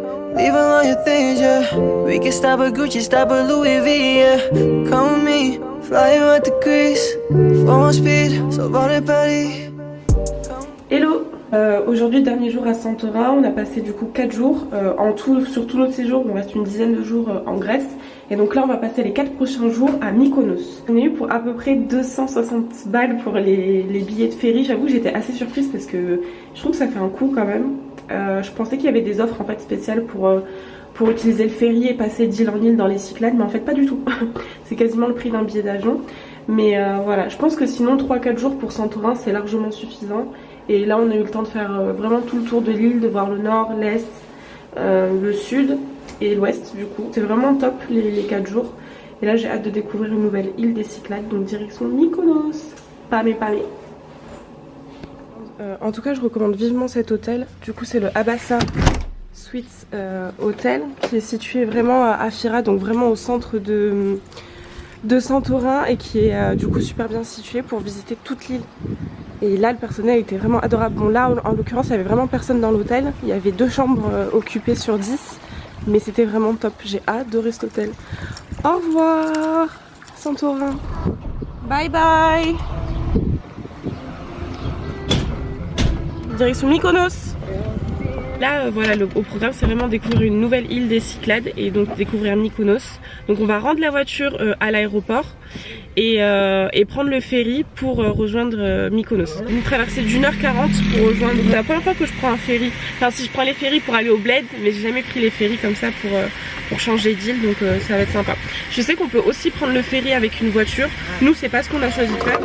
me, leave all your things, yeah. We can stop at Gucci, stop at Louis V, yeah. Come with me, fly you at the crease. Phone speed, so bon et Paris. Hello, aujourd'hui dernier jour à Santorin, on a passé du coup 4 jours, en tout sur tout notre séjour on reste une dizaine de jours en Grèce. Et donc là on va passer les 4 prochains jours à Mykonos. On a eu pour à peu près 260 balles pour les billets de ferry. J'avoue j'étais assez surprise parce que je trouve que ça fait un coup quand même. Je pensais qu'il y avait des offres en fait spéciales pour utiliser le ferry et passer d'île en île dans les Cyclades, mais en fait pas du tout. C'est quasiment le prix d'un billet d'avion. Mais voilà, je pense que sinon 3-4 jours pour Santorin c'est largement suffisant. Et là on a eu le temps de faire vraiment tout le tour de l'île, de voir le nord, l'est, le sud et l'ouest du coup. C'est vraiment top les 4 jours. Et là j'ai hâte de découvrir une nouvelle île des Cyclades, donc direction Mykonos. Pamé. En tout cas je recommande vivement cet hôtel. Du coup c'est le Abassa Suites Hotel qui est situé vraiment à Fira, donc vraiment au centre de Santorin et qui est du coup super bien situé pour visiter toute l'île. Et là le personnel était vraiment adorable. Bon là en l'occurrence il y avait vraiment personne dans l'hôtel. Il y avait 2 chambres occupées sur 10. Mais c'était vraiment top. J'ai adoré cet hôtel. Au revoir Santorin. Bye bye. Direction Mykonos. Là voilà au programme c'est vraiment découvrir une nouvelle île des Cyclades et donc découvrir Mykonos. Donc on va rendre la voiture à l'aéroport et prendre le ferry pour rejoindre Mykonos. Une traversée d'1h40 pour rejoindre. C'est la première fois que je prends un ferry. Enfin si je prends les ferries pour aller au bled, mais j'ai jamais pris les ferries comme ça pour changer d'île, donc ça va être sympa. Je sais qu'on peut aussi prendre le ferry avec une voiture. Nous c'est pas ce qu'on a choisi de faire.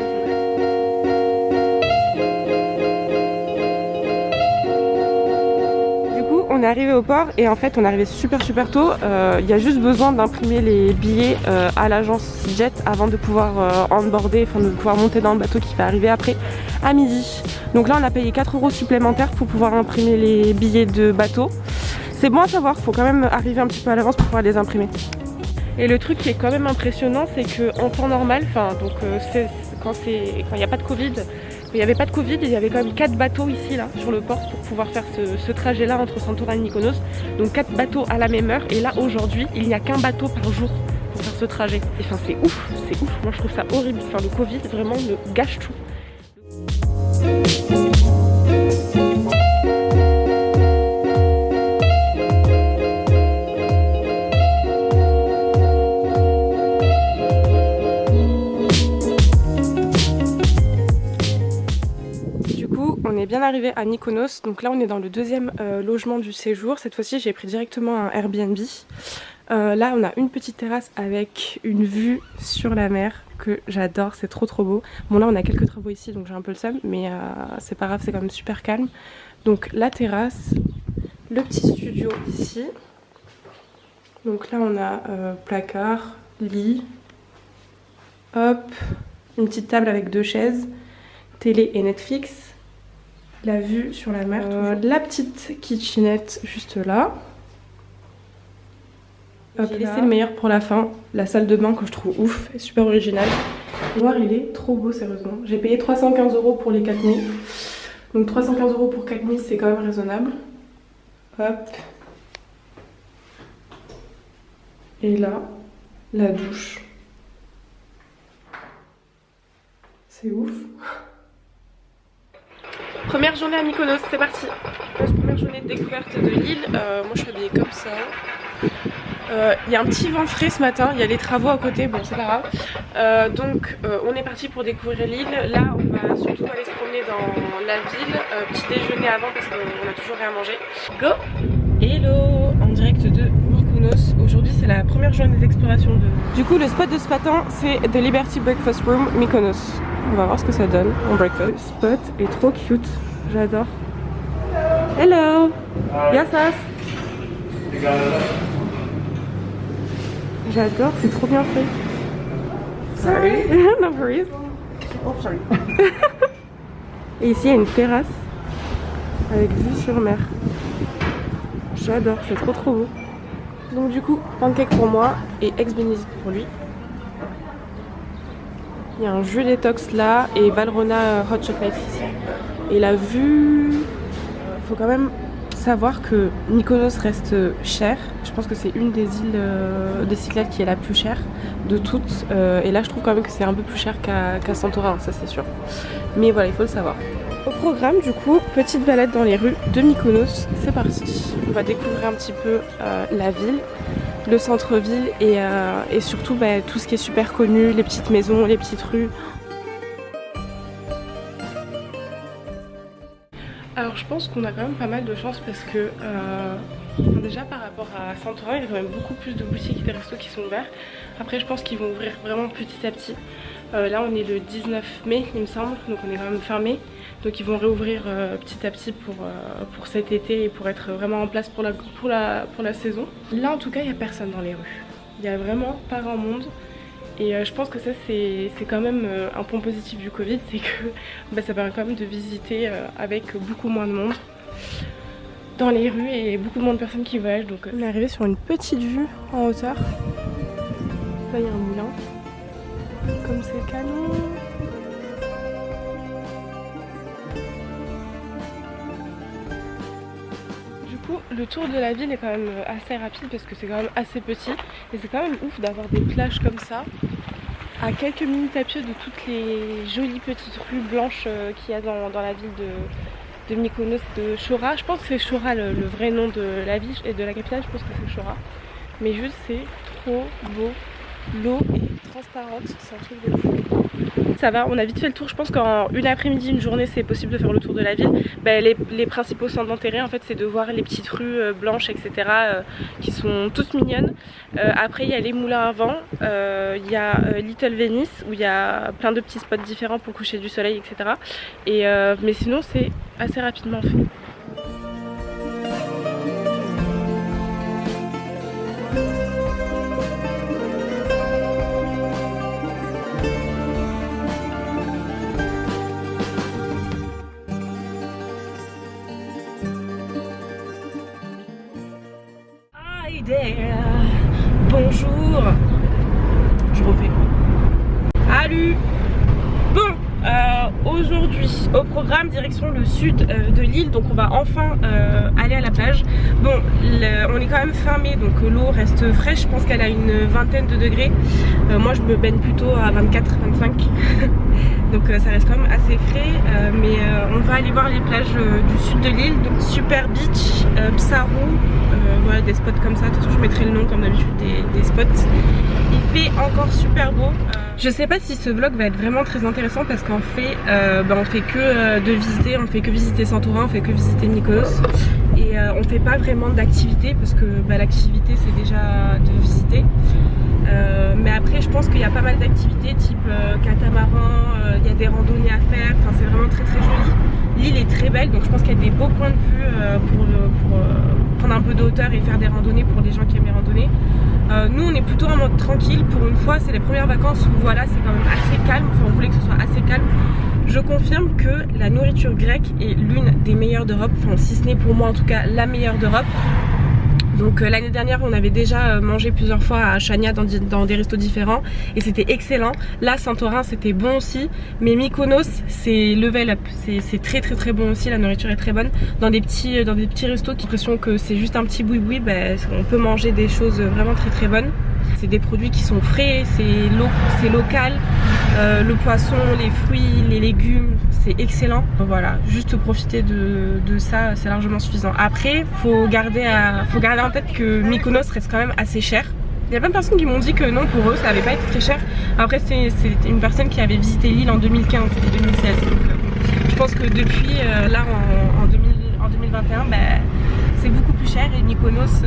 On est arrivé au port et en fait on est arrivé super tôt. Il y a juste besoin d'imprimer les billets à l'agence Jet avant de pouvoir onboarder, enfin de pouvoir monter dans le bateau qui va arriver après à midi. Donc là on a payé 4 € supplémentaires pour pouvoir imprimer les billets de bateau. C'est bon à savoir, faut quand même arriver un petit peu à l'avance pour pouvoir les imprimer. Et le truc qui est quand même impressionnant c'est qu'en temps normal, quand il n'y a pas de Covid, il n'y avait pas de Covid, il y avait quand même 4 bateaux ici là sur le port pour pouvoir faire ce trajet là entre Santorin et Mykonos. Donc 4 bateaux à la même heure et là aujourd'hui il n'y a qu'un bateau par jour pour faire ce trajet. Et enfin c'est ouf. Moi je trouve ça horrible. Enfin le Covid vraiment me gâche tout. On est bien arrivé à Mykonos, donc là on est dans le 2e logement du séjour. Cette fois-ci j'ai pris directement un Airbnb. Là on a une petite terrasse avec une vue sur la mer que j'adore, c'est trop beau. Bon là on a quelques travaux ici donc j'ai un peu le seum, mais c'est pas grave, c'est quand même super calme. Donc la terrasse, le petit studio ici. Donc là on a placard, lit, hop, une petite table avec 2 chaises, télé et Netflix. La vue sur la mer, la petite kitchenette juste là. J'ai laissé le meilleur pour la fin, la salle de bain que je trouve ouf, super originale. Le noir il est trop beau sérieusement. J'ai payé 315 € pour les 4 nuits. Donc 315 € pour 4 nuits c'est quand même raisonnable. Hop. Et là, la douche. C'est ouf. Première journée à Mykonos, c'est parti. Première journée de découverte de l'île. Moi je suis habillée comme ça. Il y a un petit vent frais ce matin, il y a les travaux à côté, bon c'est pas grave. Donc on est parti pour découvrir l'île. Là on va surtout aller se promener dans la ville. Petit déjeuner avant parce qu'on a toujours rien à manger. Go! Hello! En direct de Mykonos. Aujourd'hui c'est la première journée d'exploration de... Du coup le spot de ce matin c'est The Liberty Breakfast Room Mykonos. On va voir ce que ça donne en breakfast. Le spot est trop cute, j'adore. Hello! Yassas! J'adore, c'est trop bien fait. Sorry. No worries. Oh, sorry. Et ici, il y a une terrasse avec vue sur mer. J'adore, c'est trop beau. Donc du coup, pancake pour moi et ex Benedict pour lui. Il y a un jus détox là et Valrhona hot chocolate ici. Et la vue, faut quand même savoir que Mykonos reste cher. Je pense que c'est une des îles des Cyclades qui est la plus chère de toutes. Et là je trouve quand même que c'est un peu plus cher qu'à Santorin, ça c'est sûr. Mais voilà, il faut le savoir. Au programme du coup, petite balade dans les rues de Mykonos, c'est parti. On va découvrir un petit peu la ville, le centre-ville et surtout tout ce qui est super connu, les petites maisons, les petites rues. Alors je pense qu'on a quand même pas mal de chance parce que déjà par rapport à Santorin, il y a quand même beaucoup plus de boutiques et des restos qui sont ouverts. Après je pense qu'ils vont ouvrir vraiment petit à petit. Là on est le 19 mai il me semble, donc on est quand même fermé. Donc ils vont réouvrir petit à petit pour cet été et pour être vraiment en place pour la saison. Là en tout cas il n'y a personne dans les rues. Il n'y a vraiment pas grand monde. Et je pense que ça c'est quand même un point positif du Covid, c'est que ça permet quand même de visiter avec beaucoup moins de monde dans les rues et beaucoup moins de personnes qui voyagent. Donc on est arrivé sur une petite vue en hauteur. Là il y a un moulin. Comme c'est canon. Du coup le tour de la ville est quand même assez rapide parce que c'est quand même assez petit. Et c'est quand même ouf d'avoir des plages comme ça, à quelques minutes à pied de toutes les jolies petites rues blanches qu'il y a dans la ville de Mykonos, de Chora. Je pense que c'est Chora le vrai nom de la ville et de la capitale, je pense que c'est Chora. Mais juste c'est trop beau. L'eau est transparente, c'est un truc de fou. Ça va, on a vite fait le tour. Je pense qu'en une après-midi, une journée, c'est possible de faire le tour de la ville. Les principaux centres d'intérêt, en fait, c'est de voir les petites rues blanches, etc. Qui sont toutes mignonnes. Après, il y a les moulins à vent. Il y a Little Venice, où il y a plein de petits spots différents pour coucher du soleil, etc. Mais sinon, c'est assez rapidement fait. Bonjour. Je refais. Salut. Bon, aujourd'hui au programme direction le sud de l'île, donc on va enfin aller à la plage. Bon, on est quand même fin mai, donc l'eau reste fraîche. Je pense qu'elle a une vingtaine de degrés. Moi je me baigne plutôt à 24-25. Donc ça reste quand même assez frais, mais on va aller voir les plages du sud de l'île, donc Super Beach, Psaru, voilà des spots comme ça. De toute façon je mettrai le nom comme d'habitude des spots. Il fait encore super beau. Je sais pas si ce vlog va être vraiment très intéressant parce qu'en fait on fait que de visiter, on fait que visiter Santorin, on fait que visiter Mykonos et on fait pas vraiment d'activité parce que l'activité c'est déjà de visiter. Mais après je pense qu'il y a pas mal d'activités type catamaran, il y a des randonnées à faire, enfin c'est vraiment très très joli. L'île est très belle, donc je pense qu'il y a des beaux points de vue pour prendre un peu de hauteur et faire des randonnées pour les gens qui aiment les randonnées. Nous on est plutôt en mode tranquille pour une fois, c'est les premières vacances où voilà c'est quand même assez calme, enfin on voulait que ce soit assez calme. Je confirme que la nourriture grecque est l'une des meilleures d'Europe, enfin si ce n'est pour moi en tout cas la meilleure d'Europe. Donc l'année dernière on avait déjà mangé plusieurs fois à Chania dans des restos différents et c'était excellent. Là Santorin c'était bon aussi, mais Mykonos c'est level up, c'est très très très bon aussi, la nourriture est très bonne. Dans des petits restos qui ont l'impression que c'est juste un petit boui-boui, on peut manger des choses vraiment très très bonnes. C'est des produits qui sont frais, c'est local, le poisson, les fruits, les légumes, c'est excellent. Voilà, juste profiter de ça, c'est largement suffisant. Après, faut garder en tête que Mykonos reste quand même assez cher. Il y a plein de personnes qui m'ont dit que non, pour eux ça n'avait pas été très cher. Après c'est une personne qui avait visité l'île en 2015, c'était 2016. Donc je pense que depuis là en 2021, c'est beaucoup plus cher et Mykonos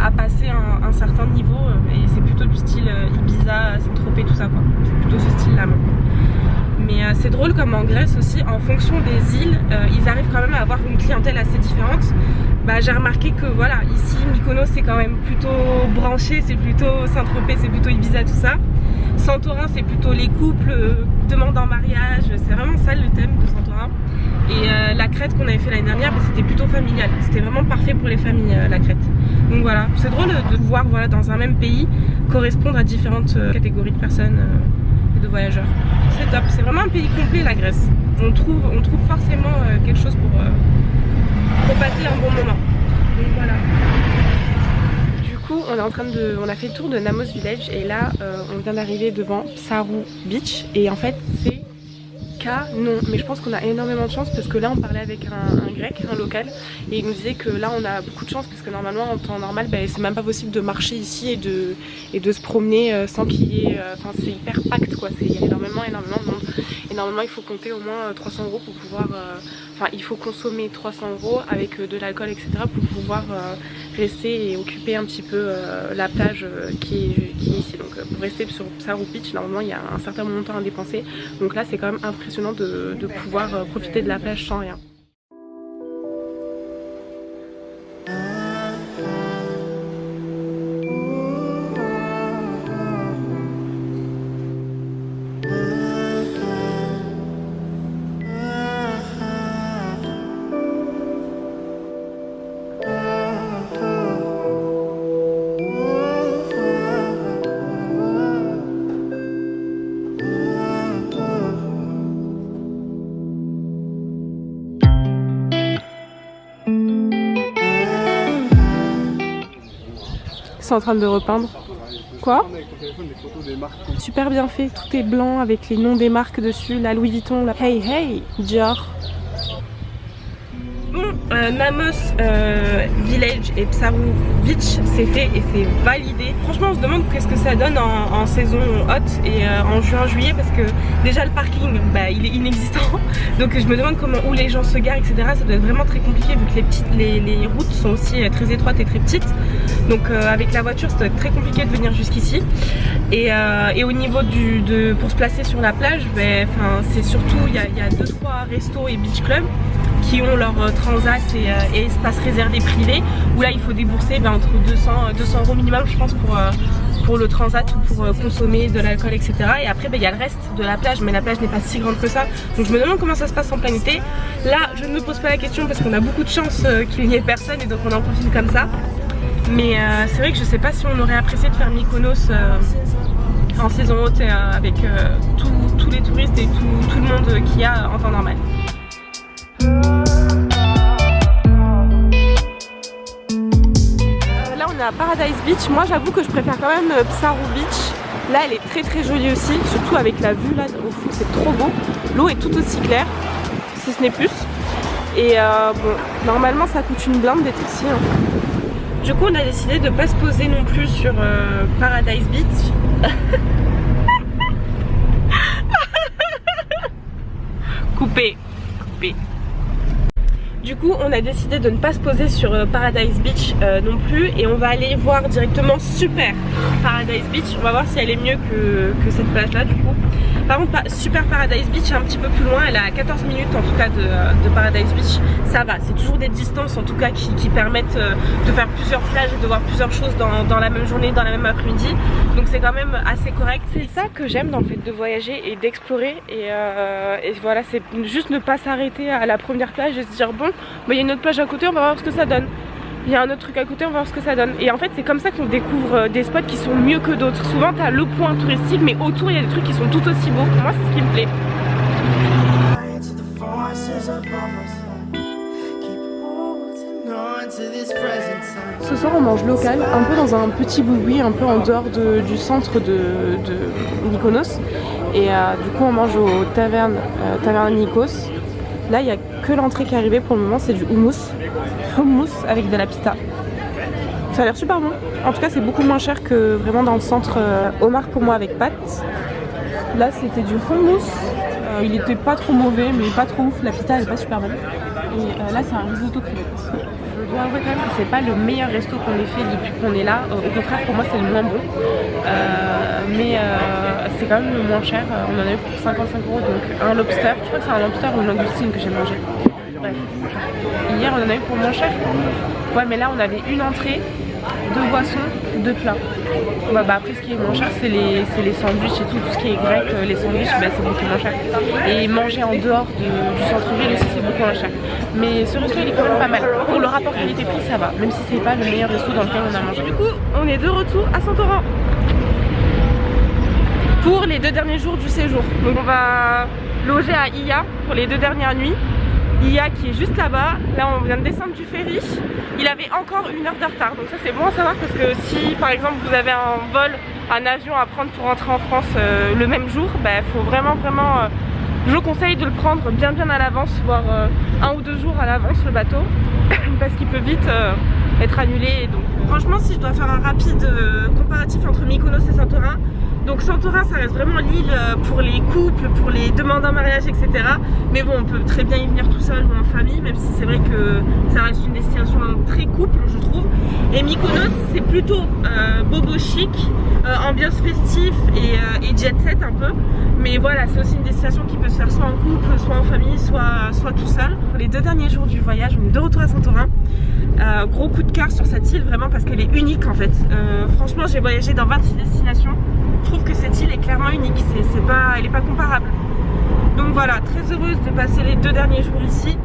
a passé un certain niveau et c'est plutôt du style Ibiza, Saint-Tropez, tout ça quoi. C'est plutôt ce style là maintenant. Mais c'est drôle comme en Grèce aussi, en fonction des îles, ils arrivent quand même à avoir une clientèle assez différente. J'ai remarqué que voilà, ici Mykonos c'est quand même plutôt branché, c'est plutôt Saint-Tropez, c'est plutôt Ibiza, tout ça. Santorin c'est plutôt les couples, demandent en mariage, c'est vraiment ça le thème de Santorin. Et la Crète qu'on avait fait l'année dernière, c'était plutôt familial, c'était vraiment parfait pour les familles la Crète. Donc voilà, c'est drôle de pouvoir voilà, dans un même pays correspondre à différentes catégories de personnes et de voyageurs. C'est top, c'est vraiment un pays complet la Grèce. On trouve forcément quelque chose pour passer un bon moment. Donc voilà. Du coup on est en train de, on a fait le tour de Namos Village et là on vient d'arriver devant Psaru Beach et en fait c'est non, mais je pense qu'on a énormément de chance parce que là on parlait avec un grec, un local, et il nous disait que là on a beaucoup de chance parce que normalement en temps normal c'est même pas possible de marcher ici et de se promener sans qu'il y ait, enfin c'est hyper packed quoi, il y a énormément de monde et normalement il faut compter au moins 300 € pour pouvoir, enfin il faut consommer 300 € avec de l'alcool etc pour pouvoir rester et occuper un petit peu la plage qui est ici. Donc pour rester sur Psaru Beach normalement il y a un certain montant à dépenser, donc là c'est quand même impressionnant de pouvoir profiter de la plage sans rien. C'est en train de repeindre. Quoi? Super bien fait, tout est blanc avec les noms des marques dessus, la Louis Vuitton, la Hey Hey, Dior. Bon, Namos Village et Psaru Beach c'est fait et c'est validé. Franchement on se demande qu'est-ce que ça donne en saison haute et en juin-juillet parce que déjà le parking il est inexistant. Donc je me demande où les gens se garent etc. Ça doit être vraiment très compliqué vu que les routes sont aussi très étroites et très petites. Donc avec la voiture ça doit être très compliqué de venir jusqu'ici. Et au niveau pour se placer sur la plage, c'est surtout il y a 2-3 restos et beach clubs qui ont leur transat et espace réservé privé où là il faut débourser entre 200 € minimum je pense pour le transat ou pour consommer de l'alcool etc. Et après il y a le reste de la plage mais la plage n'est pas si grande que ça, donc je me demande comment ça se passe en plein été. Là je ne me pose pas la question parce qu'on a beaucoup de chance qu'il n'y ait personne et donc on en profite comme ça, mais c'est vrai que je sais pas si on aurait apprécié de faire Mykonos en saison haute avec tous les touristes et tout le monde qu'il y a en temps normal. Là on est à Paradise Beach, moi j'avoue que je préfère quand même Psaru Beach. Là elle est très jolie aussi, surtout avec la vue là au fond, c'est trop beau. L'eau est tout aussi claire, si ce n'est plus. Et bon, normalement ça coûte une blinde d'être ici. Du coup on a décidé de ne pas se poser non plus sur Paradise Beach. Coupé. Du coup on a décidé de ne pas se poser sur Paradise Beach non plus et on va aller voir directement Super Paradise Beach. On va voir si elle est mieux que cette plage là du coup. Par contre Super Paradise Beach est un petit peu plus loin, elle est à 14 minutes en tout cas de Paradise Beach. Ça va, c'est toujours des distances en tout cas qui permettent de faire plusieurs plages et de voir plusieurs choses dans la même journée, dans la même après-midi. Donc c'est quand même assez correct. C'est ça que j'aime dans le fait de voyager et d'explorer et voilà, c'est juste ne pas s'arrêter à la première plage et se dire bon, il y a une autre plage à côté, on va voir ce que ça donne. Il y a un autre truc à côté, on va voir ce que ça donne. Et en fait c'est comme ça qu'on découvre des spots qui sont mieux que d'autres. Souvent tu as le point touristique mais autour il y a des trucs qui sont tout aussi beaux. Moi c'est ce qui me plaît. Ce soir on mange local, un peu dans un petit boui-boui, un peu en dehors du centre de Mykonos. Et du coup on mange au taverne Nikos. Là il n'y a que l'entrée qui est arrivée pour le moment, c'est du hummus avec de la pita. Ça a l'air super bon. En tout cas c'est beaucoup moins cher que vraiment dans le centre. Homard pour moi avec pâtes. Là c'était du hummus. Il était pas trop mauvais mais pas trop ouf, la pita elle est pas super bonne. Et là c'est un risotto crevette. Je dois avouer quand même que c'est pas le meilleur resto qu'on ait fait depuis qu'on est là. Au contraire pour moi c'est le moins bon. Mais c'est quand même le moins cher. On en a eu pour 55 €, donc un lobster. Je crois que c'est un lobster ou une langoustine que j'ai mangé. Bref. Hier on en a eu pour moins cher. Ouais mais là on avait une entrée, 2 boissons, 2 plats. Après ce qui est moins cher c'est les sandwichs et tout ce qui est grec, les sandwichs c'est beaucoup moins cher. Et manger en dehors du centre-ville aussi c'est beaucoup moins cher. Mais ce resto il est quand même pas mal. Pour le rapport qualité-prix ça va, même si c'est pas le meilleur resto dans lequel on a mangé. Du coup on est de retour à Santorin pour les 2 derniers jours du séjour. Donc on va loger à Iya pour les 2 dernières nuits. Ia qui est juste là-bas. Là on vient de descendre du ferry. Il avait encore 1 heure de retard, donc ça c'est bon à savoir parce que si par exemple vous avez un vol, un avion à prendre pour rentrer en France le même jour, bah faut vraiment je vous conseille de le prendre bien à l'avance, voire 1 ou 2 jours à l'avance le bateau parce qu'il peut vite être annulé. Donc franchement si je dois faire un rapide comparatif entre Mykonos et Santorin, donc Santorin ça reste vraiment l'île pour les couples, pour les demandes en mariage, etc. Mais bon, on peut très bien y venir tout seul ou en famille, même si c'est vrai que ça reste une destination très couple je trouve. Et Mykonos c'est plutôt bobo chic, ambiance festif et jet set un peu. Mais voilà, c'est aussi une destination qui peut se faire soit en couple, soit en famille, soit tout seul. Pour les 2 derniers jours du voyage, on est de retour à Santorin. Gros coup de cœur sur cette île vraiment parce qu'elle est unique en fait. Franchement j'ai voyagé dans 26 destinations. Je trouve que cette île est clairement unique, elle n'est pas comparable. Donc voilà, très heureuse de passer les 2 derniers jours ici.